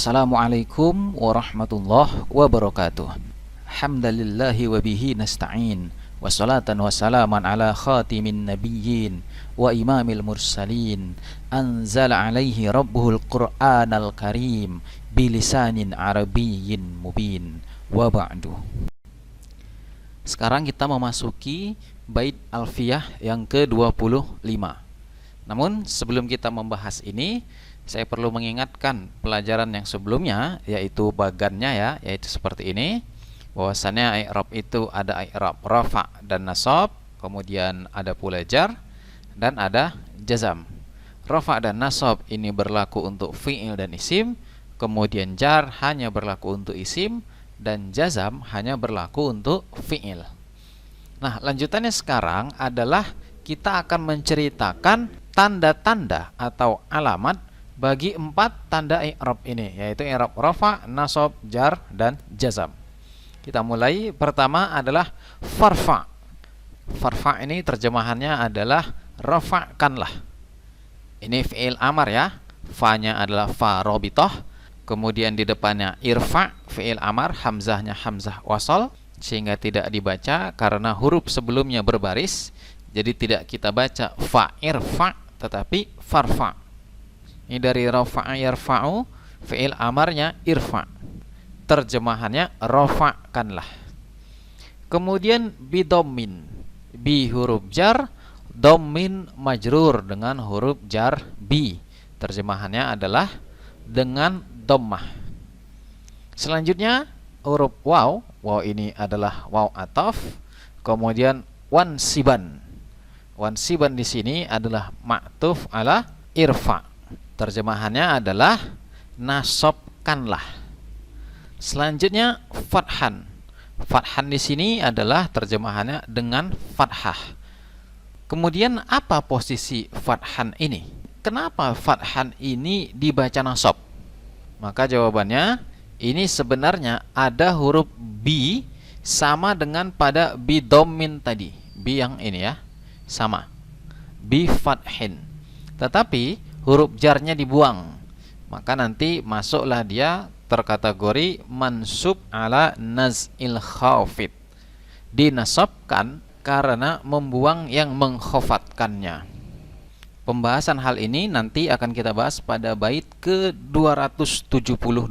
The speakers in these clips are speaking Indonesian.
Assalamualaikum warahmatullahi wabarakatuh. Hamdalillahi wa bihi nasta'in. Wassalatan wassalaman ala khatimin nabiyyin wa imamil mursalin. Anzala alaihi rabbuhul qur'anal karim bilisanin arabiyyin mubin. Wa ba'du. Sekarang kita memasuki bait alfiyah yang ke-25. Namun sebelum kita membahas ini, saya perlu mengingatkan pelajaran yang sebelumnya, yaitu bagannya ya, yaitu seperti ini. Bahwasannya i'rab itu ada i'rab rafa dan nasab, kemudian ada pula jar dan ada jazam. Rafa dan nasab ini berlaku untuk fi'il dan isim, kemudian jar hanya berlaku untuk isim dan jazam hanya berlaku untuk fi'il. Nah, lanjutannya sekarang adalah kita akan menceritakan tanda-tanda atau alamat bagi 4 tanda i'rab ini, yaitu i'rab rafa, nasab, jar, dan jazam. Kita mulai. Pertama adalah farfa. Farfa ini terjemahannya adalah rafa'kanlah. Ini fi'il amar ya. Fa-nya adalah fa robitoh. Kemudian di depannya irfa, fi'il amar, hamzahnya hamzah wasal, sehingga tidak dibaca karena huruf sebelumnya berbaris. Jadi tidak kita baca fa irfa, tetapi farfa. Ini dari rafa'a yarfa'u, fi'il amarnya irfa. Terjemahannya rafa'kanlah. Kemudian bidommin, bi huruf jar, dommin majrur dengan huruf jar bi. Terjemahannya adalah dengan dommah. Selanjutnya huruf waw, waw ini adalah waw ataf. Kemudian wansiban. Wansiban di sini adalah ma'tuf ala irfa. Terjemahannya adalah nasabkanlah. Selanjutnya fathan. Fathan di sini adalah terjemahannya dengan fathah. Kemudian apa posisi fathan ini? Kenapa fathan ini dibaca nasab? Maka jawabannya ini sebenarnya ada huruf bi sama dengan pada bi dhammin tadi. Bi yang ini ya, sama. Bi fathin. Tetapi huruf jarnya dibuang, maka nanti masuklah dia terkategori mansub ala naz'il khafid, dinasabkan karena membuang yang mengkhafatkannya. Pembahasan hal ini nanti akan kita bahas pada bait ke-272.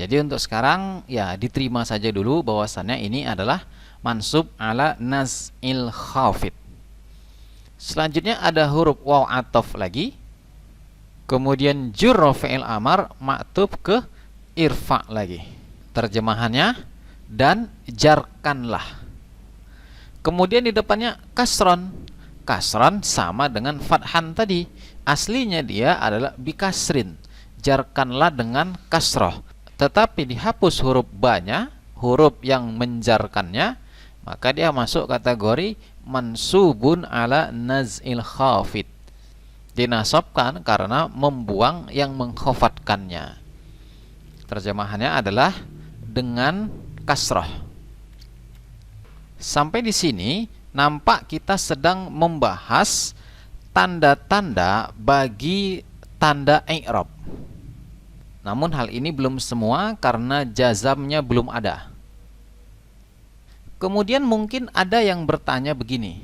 Jadi untuk sekarang ya diterima saja dulu bahwasannya ini adalah mansub ala naz'il khafid. Selanjutnya ada huruf waw ataf lagi. Kemudian jurra fi'il amar ma'tuf ke irfa lagi. Terjemahannya dan jarkanlah. Kemudian di depannya kasron. Kasron sama dengan fathan tadi. Aslinya dia adalah bikasrin. Jarkanlah dengan kasroh. Tetapi dihapus huruf ba-nya, huruf yang menjarkannya, maka dia masuk kategori mansubun ala naz'il khafid, dinasabkan karena membuang yang mengkhafatkannya. Terjemahannya adalah dengan kasrah. Sampai di sini nampak kita sedang membahas tanda-tanda bagi tanda i'rab. Namun hal ini belum semua karena jazamnya belum ada. Kemudian mungkin ada yang bertanya begini,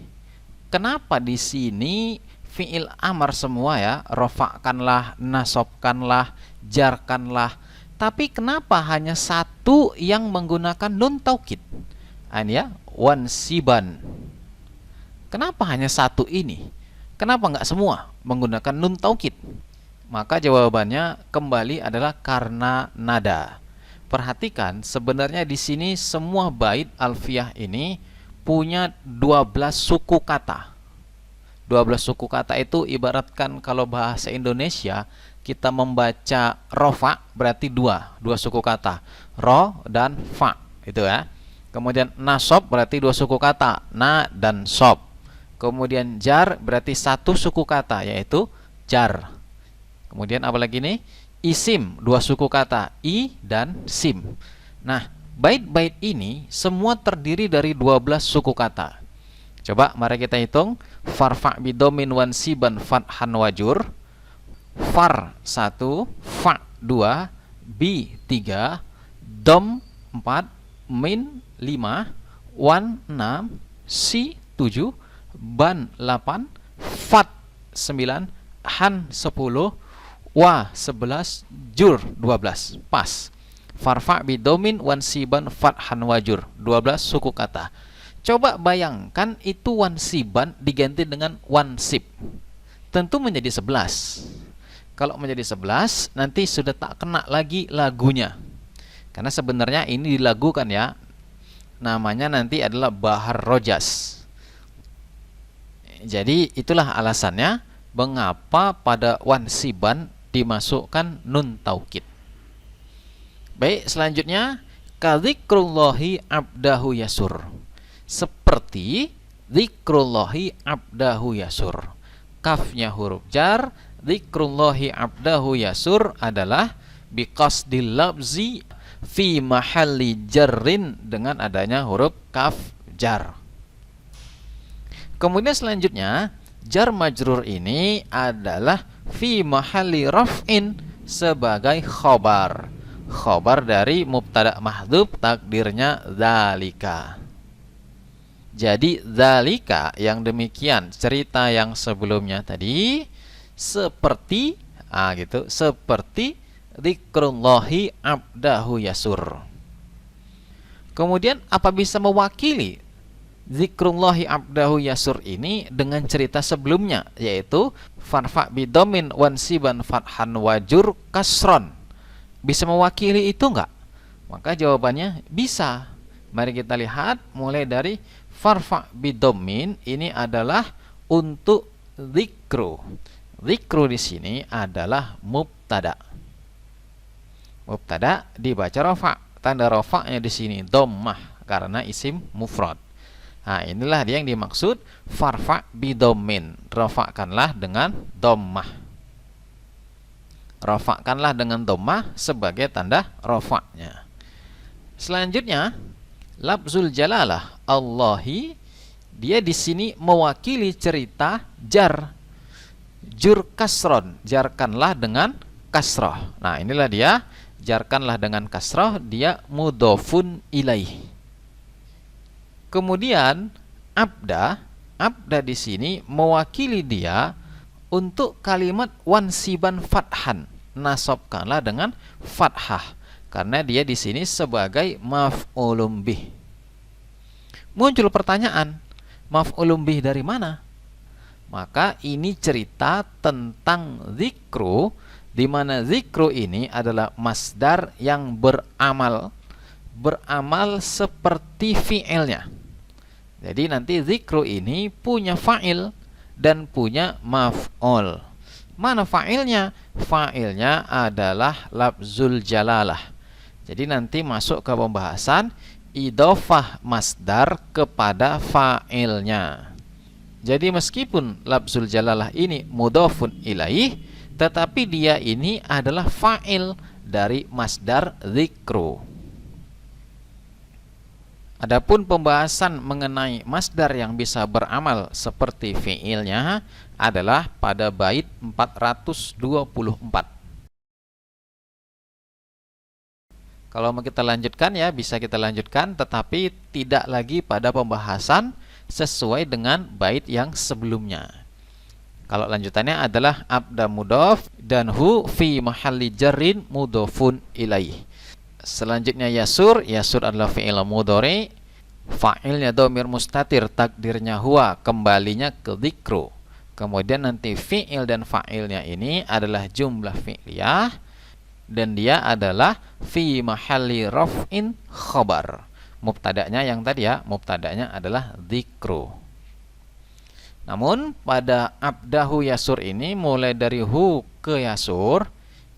kenapa di sini fi'il amar semua ya, rafa'kanlah, nasabkanlah, jarkanlah, tapi kenapa hanya satu yang menggunakan nun taukid? Ini ya, wansiban. Kenapa hanya satu ini? Kenapa nggak semua menggunakan nun taukid? Maka jawabannya kembali adalah karena nada. Perhatikan, sebenarnya di sini semua bait alfiyah ini punya 12 suku kata. 12 suku kata itu ibaratkan kalau bahasa Indonesia kita membaca rofa berarti dua suku kata, ro dan fa, itu ya. Kemudian nasab berarti 2 suku kata, na dan sob. Kemudian jar berarti 1 suku kata, yaitu jar. Kemudian apa lagi nih? Isim 2 suku kata, i dan sim. Nah, bait-bait ini semua terdiri dari 12 suku kata. Coba mari kita hitung. Farfa bidomin wansiban fathan wajur. Far 1, fa 2, bi 3, dom 4, min 5, wan 6, si 7, ban 8, fat 9, han 10, wa 11, jur 12. Pas. Farfa bidomin wansiban fathan wajur. 12 suku kata. Coba bayangkan itu wansiban diganti dengan wansib. Tentu menjadi 11. Kalau menjadi 11 nanti sudah tak kena lagi lagunya. Karena sebenarnya ini dilagukan ya. Namanya nanti adalah bahar rojas. Jadi itulah alasannya mengapa pada wansiban dimasukkan nun taukid. Baik, selanjutnya kadzikrullahi abdahu yasur. Seperti dzikrullahi abdahu yasur. Kafnya huruf jar, dzikrullahi abdahu yasur adalah biqasdil labzi fi mahalli jarrin dengan adanya huruf kaf jar. Kemudian selanjutnya jar majrur ini adalah fi mahalli raf'in sebagai khobar. Khobar dari mubtada mahdhuf takdirnya dzalika. Jadi dzalika yang demikian cerita yang sebelumnya tadi seperti gitu, seperti dzikrullahi abdahu yasur. Kemudian apa bisa mewakili dzikrullahi abdahu yasur ini dengan cerita sebelumnya, yaitu farfa bidomin wansiban fathan wajur kasron? Bisa mewakili itu enggak? Maka jawabannya bisa. Mari kita lihat mulai dari farfa bidomin, ini adalah untuk dzikru. Dzikru di sini adalah mubtada. Mubtada dibaca rafa. Tanda rafa'nya di sini dhammah karena isim mufrad. Nah, inilah dia yang dimaksud farfa bidomin. Rafa'kanlah dengan dhammah. Rafa'kanlah dengan dhammah sebagai tanda rafa'nya. Selanjutnya lafzul jalalah Allahi, dia di sini mewakili cerita jar. Jur kasron, jarkanlah dengan kasrah. Nah, inilah dia, jarkanlah dengan kasrah, dia mudhofun ilaih. Kemudian abda di sini mewakili dia untuk kalimat wansiban fathan, nasabkanlah dengan fathah karena dia di sini sebagai maf'ulun bih. Muncul pertanyaan, maf'ulun bih dari mana? Maka ini cerita tentang zikru, di mana zikru ini adalah masdar yang beramal seperti fi'ilnya. Jadi nanti zikru ini punya fa'il dan punya maf'ul. Mana fa'ilnya? Fa'ilnya adalah lafzul jalalah. Jadi nanti masuk ke pembahasan idhofah masdar kepada fa'ilnya. Jadi meskipun lafzul jalalah ini mudhofun ilaih, tetapi dia ini adalah fa'il dari masdar zikru. Adapun pembahasan mengenai masdar yang bisa beramal seperti fi'ilnya adalah pada bait 424. Kalau mau kita lanjutkan ya, bisa kita lanjutkan, tetapi tidak lagi pada pembahasan sesuai dengan bait yang sebelumnya. Kalau lanjutannya adalah abda mudhaf dan hu fi mahalli jarrin mudhafun ilaih. Selanjutnya yasur adalah fi'il mudhari, fa'ilnya dhamir mustatir, takdirnya huwa, kembalinya ke dzikru. Kemudian nanti fi'il dan fa'ilnya ini adalah jumlah fi'liyah dan dia adalah fi mahalli raf'in khabar. Mubtada'nya yang tadi ya, mubtada'nya adalah dzikru. Namun pada abdahu yasur ini mulai dari hu ke yasur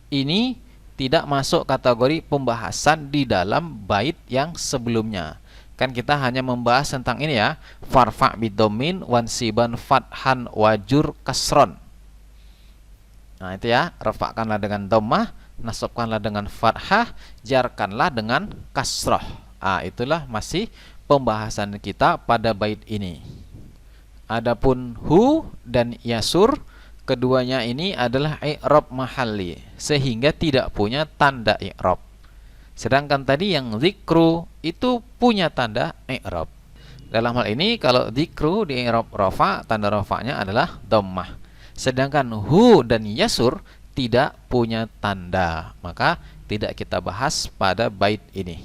ini tidak masuk kategori pembahasan di dalam bait yang sebelumnya. Kan kita hanya membahas tentang ini ya, farfa bidomin wansiban fathan wajur kasron. Nah itu ya, rafa'kanlah dengan dhammah, nasabkanlah dengan fathah, jarkanlah dengan kasrah. Itulah masih pembahasan kita pada bait ini. Adapun hu dan yasur keduanya ini adalah i'rab mahalli, sehingga tidak punya tanda i'rab. Sedangkan tadi yang zikru itu punya tanda i'rab. Dalam hal ini kalau zikru di i'rab rafa, tanda rafa'nya adalah dhammah. Sedangkan hu dan yasur tidak punya tanda, maka tidak kita bahas pada bait ini.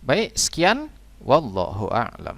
Baik, sekian, wallahu a'lam.